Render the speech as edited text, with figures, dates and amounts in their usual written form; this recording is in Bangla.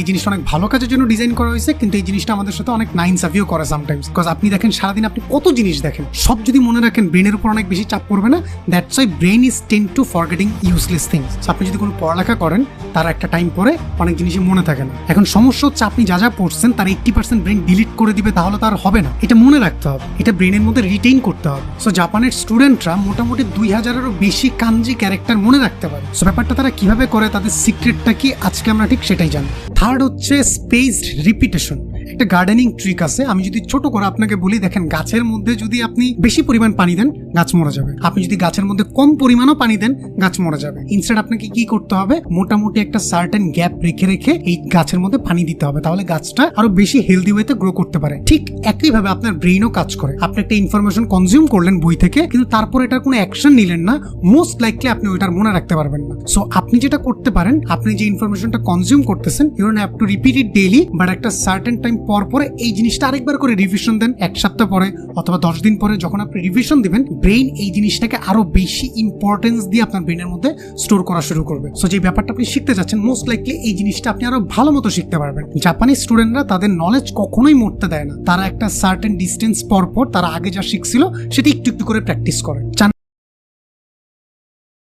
এই জিনিসটা অনেক ভালো কাজের জন্য ডিজাইন করা হয়েছে, কিন্তু এই জিনিসটা আমাদের সাথে অনেক নাইনসাফিও করে সামটাইমস। বিকজ আপনি দেখেন সারাদিন আপনি কত জিনিস দেখেন, সব যদি মনে রাখেন ব্রেনের উপর অনেক বেশি চাপ পড়বে না। That's why brain is tend two forgetting useless things. আপনি যদি কোনো পড়ালেখা করেন তার একটা টাইম পরে অনেক জিনিসই মনে থাকে না। এখন সমস্যা হচ্ছে আপনি যা যা পড়ছেন তার 80% ব্রেন ডিলিট করে দিবে, তাহলে তার হবে না। এটা মনে রাখতে হবে, এটা ব্রেনের মধ্যে রিটেইন করতে হবে। সো জাপানের স্টুডেন্টরা মোটামুটি 2000-এরও বেশি কানজি ক্যারেক্টার মনে রাখতে পারে। সো ব্যাপারটা তারা কিভাবে করে, তাদের সিক্রেটটা কি, আজকে আমরা ঠিক সেটাই জানবো। থার্ড হচ্ছে স্পেসড রিপিটেশন। একটা গার্ডেনিং ট্রিক আছে, আমি যদি ছোট করে আপনাকে বলি, দেখেন গাছের মধ্যে যদি আপনি বেশি পরিমাণ পানি দেন গাছ মরে যাবে, আপনি যদি গাছের মধ্যে কম পরিমাণও পানি দেন গাছ মরে যাবে। ইনস্টেড আপনাকে কি করতে হবে, মোটামুটি একটা সার্টেন গ্যাপ রেখে রেখে এই গাছের মধ্যে পানি দিতে হবে, তাহলে গাছটা আরো বেশি হেলদি ওয়েতে গ্রো করতে পারে। ঠিক একইভাবে আপনার ব্রেইনও কাজ করে। আপনি একটা ইনফরমেশন কনজিউম করলেন বই থেকে, কিন্তু তারপর এটার কোনো অ্যাকশন নিলেন না, মোস্ট লাইকলি আপনি ওইটার মনে রাখতে পারবেন না। সো আপনি যেটা করতে পারেন, আপনি যে ইনফরমেশনটা কনজিউম করতেছেন, you don't have to repeat it daily, but একটা সার্টেন টাইম পর পরে এই জিনিসটা আরেকবার করে রিভিশন দেন। 1 সপ্তাহ পরে অথবা 10 দিন পরে যখন আপনি রিভিশন দিবেন, ব্রেইন এই জিনিসটাকে আরো বেশি ইম্পর্টেন্স দিয়ে আপনার ব্রেইনের মধ্যে স্টোর করা শুরু করবে। সো যে ব্যাপারটা আপনি শিখতে যাচ্ছেন, মোস্ট লাইকলি এই জিনিসটা আপনি আরো ভালো মতো শিখতে পারবেন। জাপানিজ স্টুডেন্টরা তাদের নলেজ কখনোই মরতে দেয় না, তারা একটা সার্টেন ডিস্টেন্স পর পর তারা আগে যা শিখছিল সেটা একটু একটু করে প্র্যাকটিস করে।